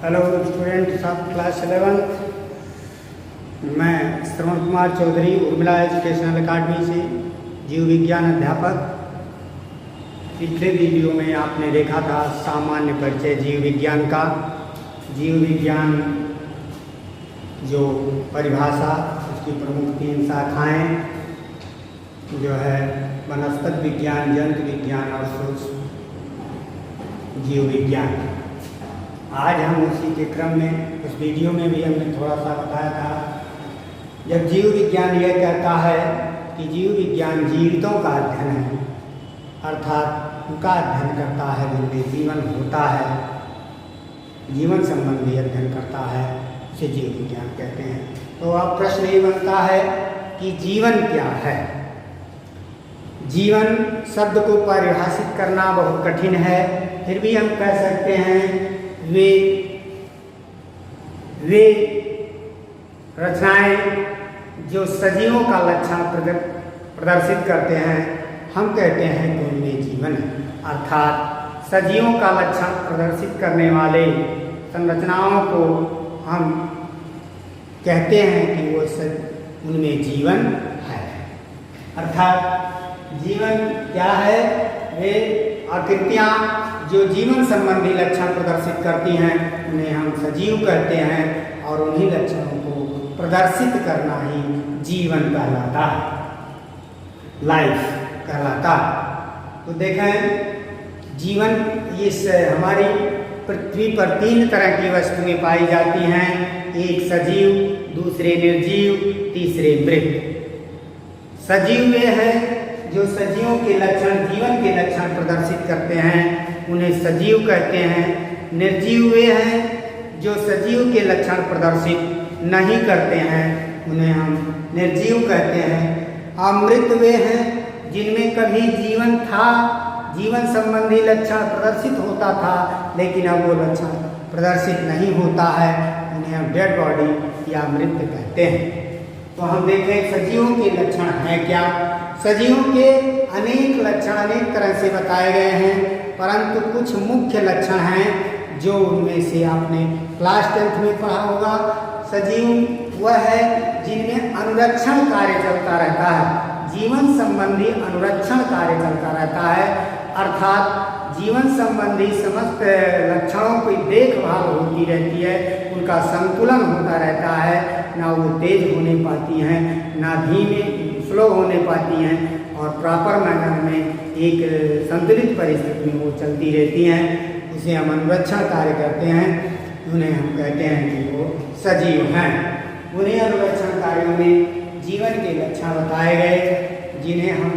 Hello student of class 11। मैं Shravan Kumar Chaudhary Urmila educational अकादमी से जीव विज्ञान अध्यापक। पिछले वीडियो में आपने देखा था सामान्य परिचय जीव विज्ञान का। जीव विज्ञान जो परिभाषा, उसकी प्रमुख 3 शाखाएं जो है वनस्पति विज्ञान, जंतु विज्ञान और सूक्ष्म जीव विज्ञान। आज हम उसी के क्रम में उस वीडियो में भी हमने थोड़ा सा बताया था, जब जीव विज्ञान यह कहता है कि जीव विज्ञान जीवितों का अध्ययन है, अर्थात उनका अध्ययन करता है जिनमें जीवन होता है, जीवन संबंधी अध्ययन करता है, उसे जीव विज्ञान कहते हैं। तो अब प्रश्न ये बनता है कि जीवन क्या है। जीवन शब्द को परिभाषित करना बहुत कठिन है, फिर भी हम कह सकते हैं वे रचनाएं जो सजीवों का लक्षण प्रदर्शित करते हैं, हम कहते हैं कि उनमें जीवन है। अर्थात सजीवों का लक्षण प्रदर्शित करने वाले संरचनाओं को हम कहते हैं कि वो उनमें जीवन है। अर्थात जीवन क्या है? वे आकृतियाँ जो जीवन संबंधी लक्षण प्रदर्शित करती हैं, उन्हें हम सजीव कहते हैं और उन्हीं लक्षणों को प्रदर्शित करना ही जीवन कहलाता है, लाइफ कहलाता है। तो देखें, जीवन इस हमारी पृथ्वी पर 3 तरह की वस्तुएं पाई जाती हैं, एक सजीव, दूसरे निर्जीव, तीसरे मृत। सजीव वे हैं जो सजीवों के लक्षण, जीवन के लक्षण प्रदर्शित करते हैं, उन्हें सजीव कहते हैं। निर्जीव वे हैं जो सजीव के लक्षण प्रदर्शित नहीं करते हैं, उन्हें हम निर्जीव कहते हैं। अमृत वे हैं जिनमें कभी जीवन था, जीवन संबंधी लक्षण प्रदर्शित होता था, लेकिन अब वो लक्षण प्रदर्शित नहीं होता है, उन्हें हम डेड बॉडी या मृत कहते हैं। तो हम देखें सजीवों के लक्षण हैं क्या। सजीवों के अनेक लक्षण अनेक तरह से बताए गए हैं, परंतु कुछ मुख्य लक्षण हैं जो उनमें से आपने क्लास 10th में पढ़ा होगा। सजीव वह है जिनमें अनुरक्षण कार्य चलता रहता है, जीवन संबंधी अनुरक्षण कार्य चलता रहता है, अर्थात जीवन संबंधी समस्त लक्षणों की देखभाल होती रहती है, उनका संतुलन होता रहता है, ना वो तेज होने पाती हैं, ना धीमे स्लो होने पाती हैं, और प्रॉपर मैनर में एक संतुलित परिस्थिति में वो चलती रहती हैं। उसे हम अनुरक्षण कार्य करते हैं, उन्हें हम कहते हैं कि वो सजीव हैं। उन्हीं अनुरक्षण कार्यों में जीवन के लक्षण बताए गए, जिन्हें हम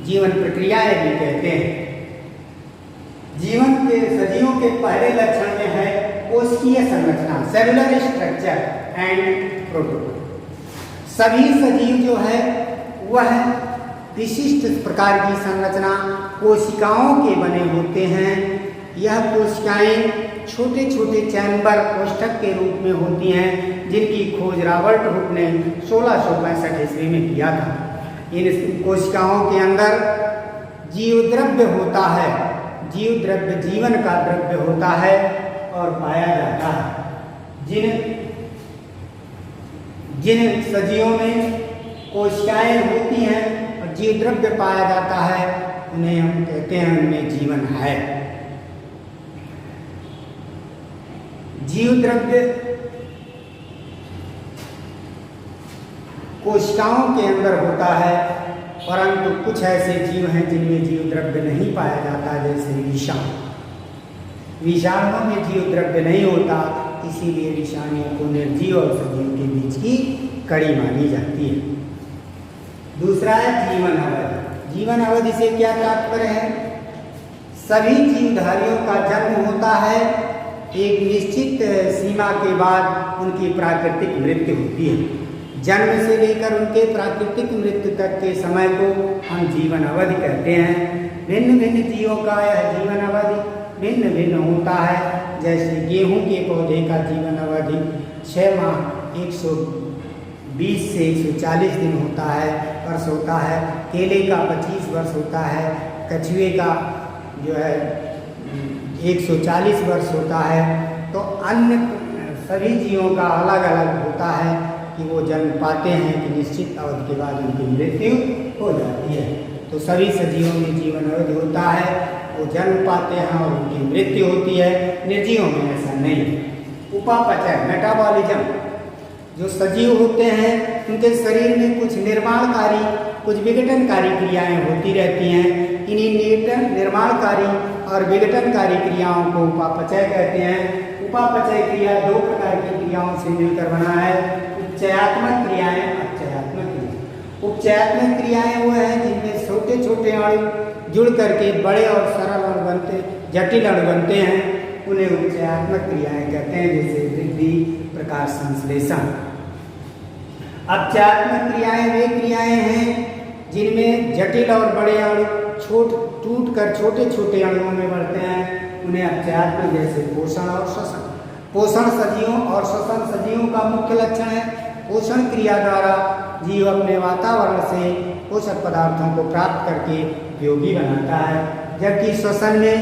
जीवन प्रक्रियाएं भी कहते हैं। जीवन के सजीवों के पहले लक्षण में है कोशिकीय संरचना, सेलुलर स्ट्रक्चर एंड प्रोटोकॉल। सभी सजीव जो है वह विशिष्ट प्रकार की संरचना कोशिकाओं के बने होते हैं। यह कोशिकाएं छोटे छोटे चैम्बर कोष्ठक के रूप में होती हैं, जिनकी खोज रॉबर्ट हुक ने 1665 ईस्वी में किया था। इन कोशिकाओं के अंदर जीव द्रव्य होता है, जीव द्रव्य जीवन का द्रव्य होता है और पाया जाता है। जिन सजीवों में कोशिकाएं होती हैं और जीव द्रव्य पाया जाता है, उन्हें हम कहते हैं उनमें जीवन है। जीव द्रव्य कोशिकाओं के अंदर होता है, परंतु कुछ ऐसे जीव हैं जिनमें जीव द्रव्य नहीं पाया जाता, जैसे विषाणु। विषाणुओं में जीव द्रव्य नहीं होता, इसीलिए विषाणुओं को निर्जीव और सजीव के बीच की कड़ी मानी जाती है। दूसरा है जीवन अवधि। जीवन अवधि से क्या तात्पर्य है? सभी जीवधारियों का जन्म होता है, एक निश्चित सीमा के बाद उनकी प्राकृतिक मृत्यु होती है। जन्म से लेकर उनके प्राकृतिक मृत्यु तक के समय को हम जीवन अवधि कहते हैं। भिन्न भिन्न जीवों का यह जीवन अवधि भिन्न भिन्न होता है। जैसे गेहूं के पौधे का जीवन अवधि 6 माह 120 से 140 दिन होता है, वर्ष होता है। केले का 25 वर्ष होता है। कछुए का जो है 140 वर्ष होता है। तो अन्य सभी जीवों का अलग अलग होता है कि वो जन्म पाते हैं कि निश्चित अवधि के बाद उनकी मृत्यु हो जाती है। तो सभी सजीवों में जीवन अवधि होता है, वो जन्म पाते हैं और उनकी मृत्यु होती है। निर्जीवों में ऐसा नहीं। उपापचय मेटाबॉलिज्म, जो सजीव होते हैं उनके शरीर में कुछ निर्माणकारी कुछ विघटनकारी क्रियाएं होती रहती हैं। इन्हीं निर्माणकारी और विघटनकारी क्रियाओं को उपापचय कहते हैं। उपापचय क्रिया दो प्रकार की क्रियाओं से मिलकर बना है, उपचयात्मक क्रियाएं, अपचयात्मक क्रियाएं। उपचयात्मक क्रियाएं वो हैं जिनमें छोटे छोटे अणु जुड़ करके बड़े और सरल अणु बनते, जटिल अणु बनते हैं, उन्हें उपचयात्मक क्रियाएं कहते हैं, जैसे वृद्धि, प्रकाश संश्लेषण। अपचयात्मक क्रियाएं वे क्रियाएं हैं जिनमें जटिल और बड़े अणु टूट कर छोटे छोटे अणुओं में बढ़ते हैं, उन्हें अपचयात्मक, जैसे पोषण और श्वसन। पोषण सजीवों और श्वसन सजीवों का मुख्य लक्षण है। पोषण क्रिया द्वारा जीव अपने वातावरण से पोषक पदार्थों को प्राप्त करके उपयोगी बनाता है, जबकि श्वसन में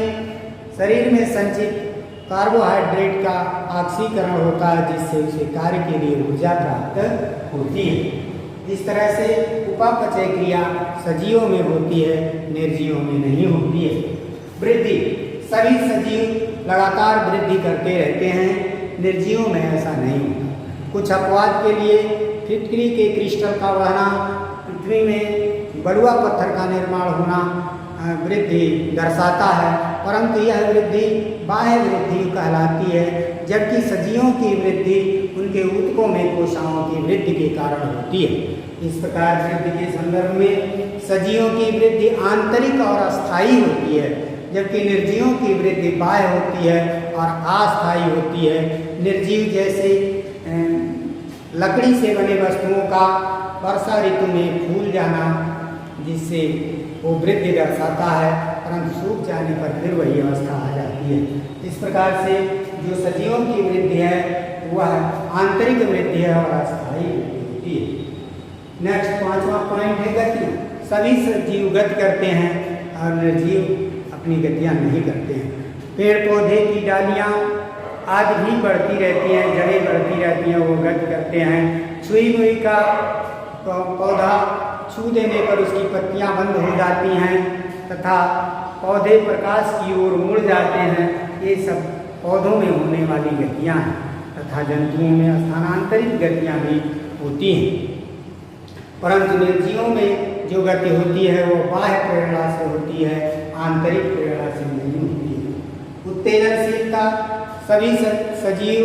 शरीर में संचित कार्बोहाइड्रेट का ऑक्सीकरण होता है, जिससे उसे कार्य के लिए ऊर्जा प्राप्त होती है। इस तरह से उपापचय क्रिया सजीवों में होती है, निर्जीवों में नहीं होती है। वृद्धि, सभी सजीव लगातार वृद्धि करते रहते हैं, निर्जीवों में ऐसा नहीं होता। कुछ अपवाद के लिए फिटकरी के क्रिस्टल का बढ़ना, पृथ्वी में बलुआ पत्थर का निर्माण होना वृद्धि दर्शाता है, परंतु यह वृद्धि बाह्य वृद्धि कहलाती है, जबकि सजीवों की वृद्धि उनके ऊतकों में कोशिकाओं की वृद्धि के कारण होती है। इस प्रकार वृद्धि के संदर्भ में सजीवों की वृद्धि आंतरिक और अस्थायी होती है, जबकि निर्जीवों की वृद्धि बाह्य होती है और अस्थायी होती है। निर्जीव जैसे लकड़ी से बने वस्तुओं का वर्षा ऋतु में फूल जाना, जिससे वो वृद्धि दर्शाता है, परंतु सूख जाने पर फिर वही अवस्था आ जाती है। इस प्रकार से जो सजीवों की वृद्धि है वह आंतरिक वृद्धि है और अस्थायी वृद्धि होती है। नेक्स्ट 5वां पॉइंट है गति। सभी सजीव गति करते हैं और निर्जीव अपनी गतियाँ नहीं करते हैं। पेड़ पौधे की डालियाँ आदि भी बढ़ती रहती हैं, जड़ें बढ़ती रहती हैं, वो गति करते हैं। छुई मुई का पौधा छू देने पर उसकी पत्तियां बंद हो जाती हैं तथा पौधे प्रकाश की ओर मुड़ जाते हैं। ये सब पौधों में होने वाली गतियां हैं तथा जंतुओं में स्थानांतरित गतियां भी होती हैं, परंतु निर्जीवों में जो गति होती है वो बाह्य प्रेरणा से होती है, आंतरिक प्रेरणा से नहीं होती है। उत्तेजनशीलता, सभी सजीव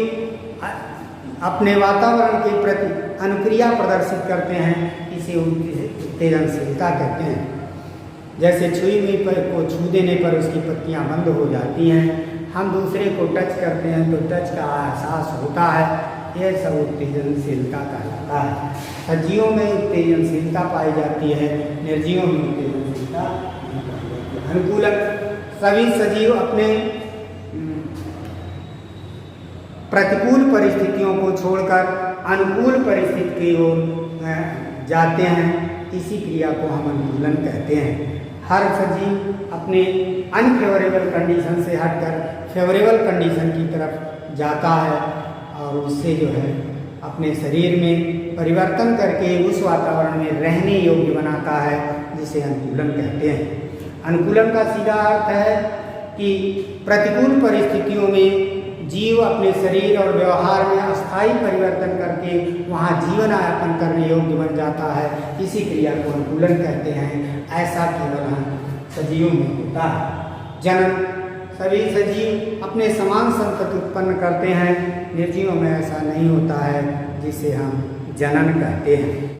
अपने वातावरण के प्रति अनुक्रिया प्रदर्शित करते हैं, इसे उत्तेजनशीलता कहते हैं। जैसे छुई हुई को छू देने पर उसकी पत्तियां बंद हो जाती हैं, हम दूसरे को टच करते हैं तो टच का एहसास होता है, यह सब उत्तेजनशीलता कहलाता है। सजीवों में उत्तेजनशीलता पाई जाती है, निर्जीवों में उत्तेजनशीलता नहीं पाई जाती है। अनुकूलक, सभी सजीव अपने प्रतिकूल परिस्थितियों को छोड़कर अनुकूल परिस्थिति की ओर जाते हैं, इसी क्रिया को हम अनुकूलन कहते हैं। हर सजीव अपने अनफेवरेबल कंडीशन से हटकर फेवरेबल कंडीशन की तरफ जाता है और उससे जो है अपने शरीर में परिवर्तन करके उस वातावरण में रहने योग्य बनाता है, जिसे अनुकूलन कहते हैं। अनुकूलन का सीधा अर्थ है कि प्रतिकूल परिस्थितियों में जीव अपने शरीर और व्यवहार में अस्थायी परिवर्तन करके वहाँ जीवन यापन करने योग्य बन जाता है, इसी क्रिया को अनुकूलन कहते हैं। ऐसा केवल हम सजीवों में होता है। जनन, सभी सजीव अपने समान संतति उत्पन्न करते हैं, निर्जीवों में ऐसा नहीं होता है, जिसे हम जनन कहते हैं।